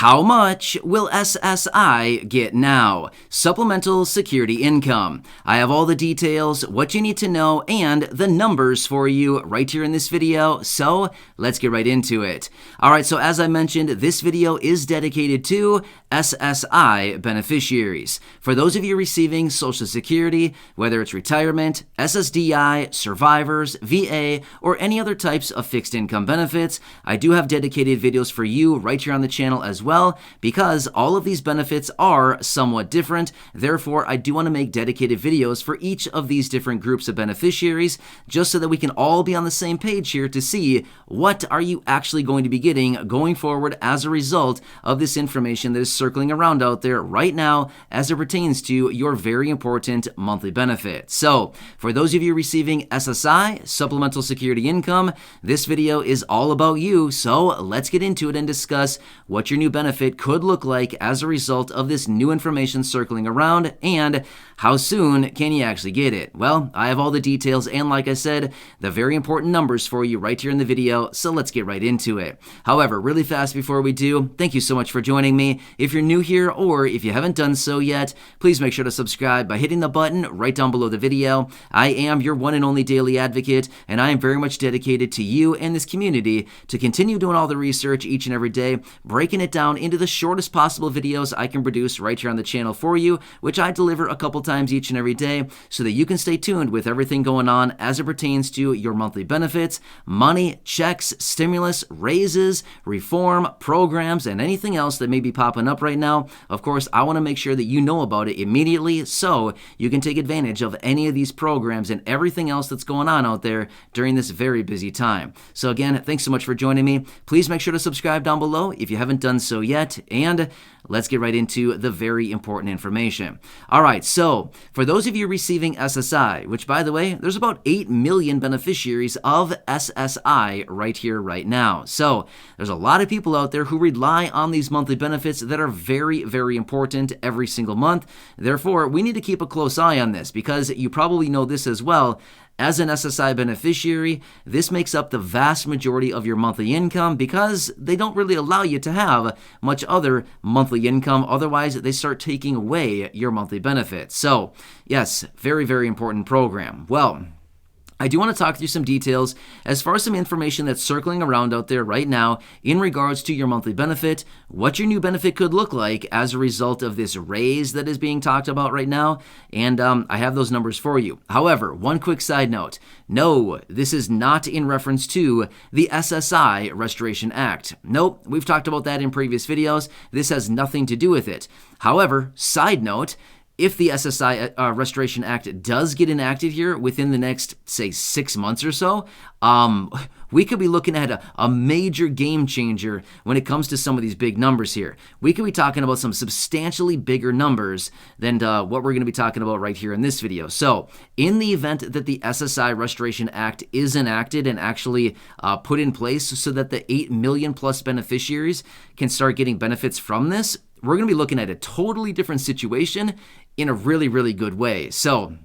How much will SSI get now? Supplemental Security Income. I have all the details, what you need to know, and the numbers for you right here in this video, so let's get right into it. Alright, so as I mentioned, this video is dedicated to SSI beneficiaries. For those of you receiving Social Security, whether it's retirement, SSDI, survivors, VA, or any other types of fixed income benefits, I do have dedicated videos for you right here on the channel as well, because all of these benefits are somewhat different. Therefore, I do want to make dedicated videos for each of these different groups of beneficiaries, just so that we can all be on the same page here to see what are you actually going to be getting going forward as a result of this information that is circling around out there right now as it pertains to your very important monthly benefit. So, for those of you receiving SSI, Supplemental Security Income, this video is all about you, so let's get into it and discuss what your new benefit could look like as a result of this new information circling around, and how soon can you actually get it? Well, I have all the details and, like I said, the very important numbers for you right here in the video, so let's get right into it. However, really fast before we do, thank you so much for joining me. If you're new here or if you haven't done so yet, please make sure to subscribe by hitting the button right down below the video. I am your one and only daily advocate, and I am very much dedicated to you and this community to continue doing all the research each and every day, breaking it down into the shortest possible videos I can produce right here on the channel for you, which I deliver a couple times each and every day so that you can stay tuned with everything going on as it pertains to your monthly benefits, money, checks, stimulus, raises, reform, programs, and anything else that may be popping up right now. Of course, I want to make sure that you know about it immediately so you can take advantage of any of these programs and everything else that's going on out there during this very busy time. So again, thanks so much for joining me. Please make sure to subscribe down below if you haven't done so yet, and let's get right into the very important information. Alright, so for those of you receiving SSI, which by the way, there's about 8 million beneficiaries of SSI right here, right now. So there's a lot of people out there who rely on these monthly benefits that are very, very important every single month. Therefore, we need to keep a close eye on this, because you probably know this as well. As an SSI beneficiary, this makes up the vast majority of your monthly income because they don't really allow you to have much other monthly income. Otherwise, they start taking away your monthly benefits. So, yes, very, very important program. Well, I do want to talk through some details as far as some information that's circling around out there right now in regards to your monthly benefit, what your new benefit could look like as a result of this raise that is being talked about right now, and I have those numbers for you. However, one quick side note, no, this is not in reference to the SSI Restoration Act. Nope, we've talked about that in previous videos. This has nothing to do with it. However, side note, if the SSI Restoration Act does get enacted here within the next, say, 6 months or so, we could be looking at a major game changer when it comes to some of these big numbers here. We could be talking about some substantially bigger numbers than what we're going to be talking about right here in this video. So, in the event that the SSI Restoration Act is enacted and actually put in place so that the 8 million plus beneficiaries can start getting benefits from this, we're going to be looking at a totally different situation in a really, really good way. So,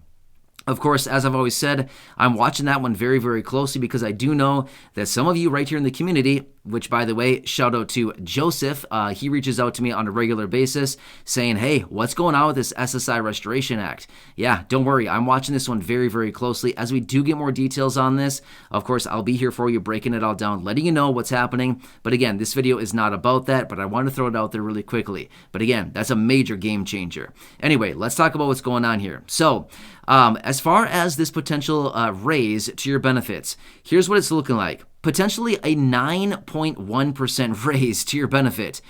of course, as I've always said, I'm watching that one very, very closely because I do know that some of you right here in the community, which, by the way, shout out to Joseph. He reaches out to me on a regular basis saying, hey, what's going on with this SSI Restoration Act? Yeah, don't worry. I'm watching this one very, very closely. As we do get more details on this, of course, I'll be here for you, breaking it all down, letting you know what's happening. But again, this video is not about that, but I want to throw it out there really quickly. But again, that's a major game changer. Anyway, let's talk about what's going on here. So, as far as this potential raise to your benefits, here's what it's looking like. Potentially a 9.1% raise to your benefit.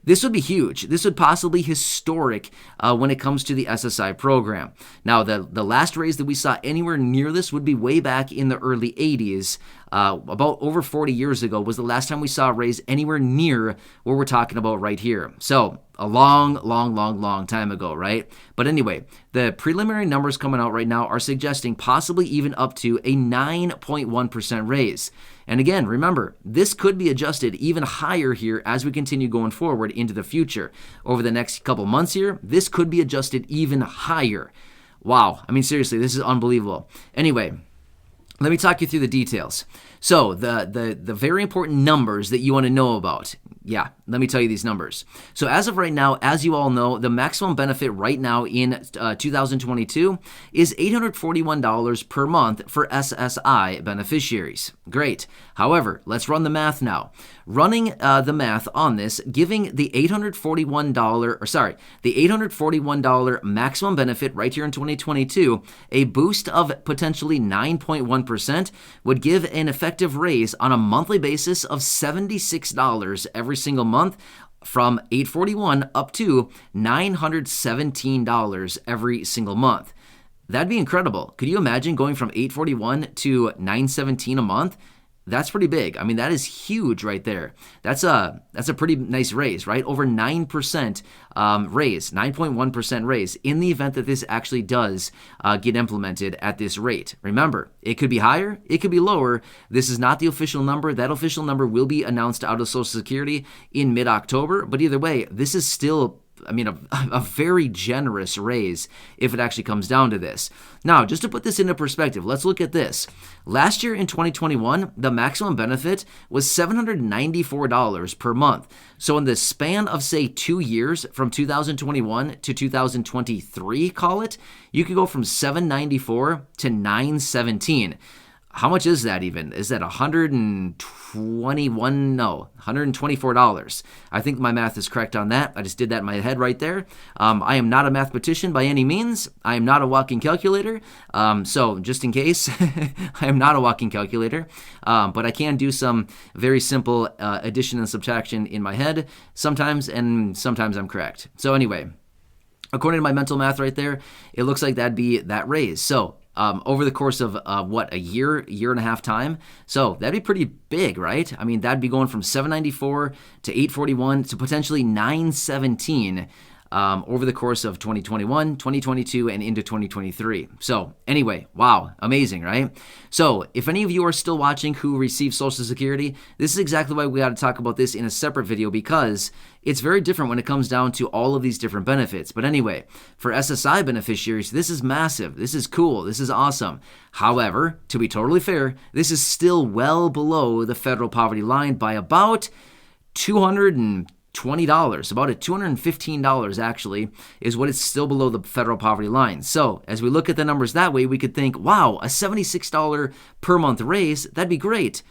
This would be huge. This would possibly be historic when it comes to the SSI program. Now, the last raise that we saw anywhere near this would be way back in the early 80s. About over 40 years ago was the last time we saw a raise anywhere near what we're talking about right here. So, a long time ago, right? But anyway, the preliminary numbers coming out right now are suggesting possibly even up to a 9.1% raise. And again, remember, this could be adjusted even higher here as we continue going forward into the future. Over the next couple months here, this could be adjusted even higher. Wow, I mean, seriously, this is unbelievable. Anyway, let me talk you through the details. So the very important numbers that you want to know about. Yeah, let me tell you these numbers. So as of right now, as you all know, the maximum benefit right now in 2022 is $841 per month for SSI beneficiaries. Great. However, let's run the math now. Running the math on this, giving the $841 maximum benefit right here in 2022, a boost of potentially 9.1% would give an effective raise on a monthly basis of $76 every single month, from $841 up to $917 every single month. That'd be incredible. Could you imagine going from $841 to $917 a month? That's pretty big. I mean, that is huge right there. That's a pretty nice raise, right? Over 9% raise, 9.1% raise in the event that this actually does get implemented at this rate. Remember, it could be higher, it could be lower. This is not the official number. That official number will be announced out of Social Security in mid-October. But either way, this is still, I mean, a very generous raise if it actually comes down to this. Now, just to put this into perspective, let's look at this. Last year in 2021, the maximum benefit was $794 per month. So in the span of, say, 2 years, from 2021 to 2023, call it, you could go from $794 to $917. How much is that even? Is that $121? No, $124. I think my math is correct on that. I just did that in my head right there. I am not a mathematician by any means. I am not a walking calculator. So just in case, I am not a walking calculator. But I can do some very simple addition and subtraction in my head sometimes, and sometimes I'm correct. So anyway, according to my mental math right there, it looks like that'd be that raise. So over the course of a year and a half time. So that'd be pretty big, right? I mean, that'd be going from $794 to $841 to potentially $917 over the course of 2021, 2022, and into 2023. So anyway, wow, amazing, right? So if any of you are still watching who receive Social Security, this is exactly why we got to talk about this in a separate video, because it's very different when it comes down to all of these different benefits. But anyway, for SSI beneficiaries, this is massive. This is cool. This is awesome. However, to be totally fair, this is still well below the federal poverty line by about $220, about at $215 actually, is what it's still below the federal poverty line. So as we look at the numbers that way, we could think, wow, a $76 per month raise, that'd be great.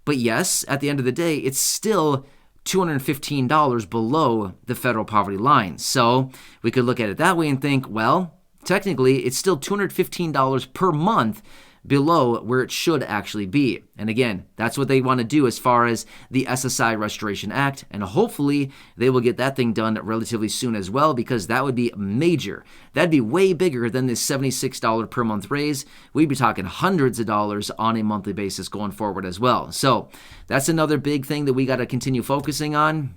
But yes, at the end of the day, it's still $215 below the federal poverty line. So we could look at it that way and think, well, technically it's still $215 per month below where it should actually be. And again, that's what they want to do as far as the SSI Restoration Act, and hopefully they will get that thing done relatively soon as well, because that would be major. That'd be way bigger than this $76 per month raise. We'd be talking hundreds of dollars on a monthly basis going forward as well. So that's another big thing that we got to continue focusing on.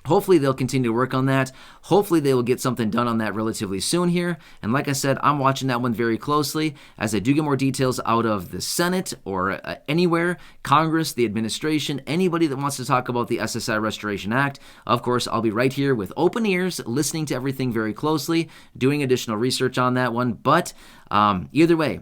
Hopefully they'll continue to work on that. Hopefully they will get something done on that relatively soon here. And like I said, I'm watching that one very closely as I do get more details out of the Senate or anywhere, Congress, the administration, anybody that wants to talk about the SSI Restoration Act. Of course, I'll be right here with open ears, listening to everything very closely, doing additional research on that one. But either way,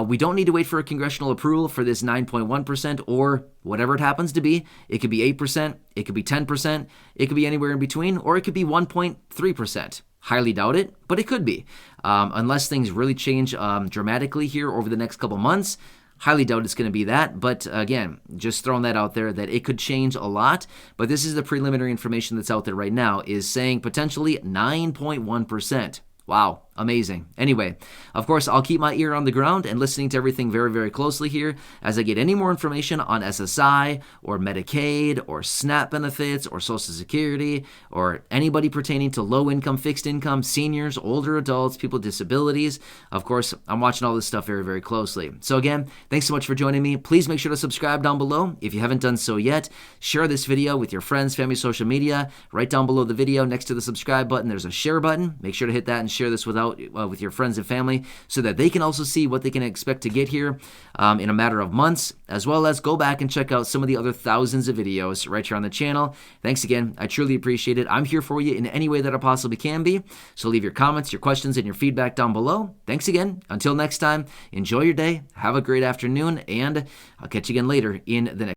we don't need to wait for a congressional approval for this 9.1% or whatever it happens to be. It could be 8%, it could be 10%, it could be anywhere in between, or it could be 1.3%. Highly doubt it, but it could be. Unless things really change dramatically here over the next couple months, highly doubt it's going to be that. But again, just throwing that out there that it could change a lot. But this is the preliminary information that's out there right now, is saying potentially 9.1%. Wow, amazing. Anyway, of course, I'll keep my ear on the ground and listening to everything very, very closely here as I get any more information on SSI or Medicaid or SNAP benefits or Social Security or anybody pertaining to low income, fixed income, seniors, older adults, people with disabilities. Of course, I'm watching all this stuff very, very closely. So again, thanks so much for joining me. Please make sure to subscribe down below if you haven't done so yet. Share this video with your friends, family, social media. Right down below the video next to the subscribe button, there's a share button. Make sure to hit that and share this without out with your friends and family so that they can also see what they can expect to get here in a matter of months, as well as go back and check out some of the other thousands of videos right here on the channel. Thanks again. I truly appreciate it. I'm here for you in any way that I possibly can be. So leave your comments, your questions, and your feedback down below. Thanks again. Until next time, enjoy your day. Have a great afternoon, and I'll catch you again later in the next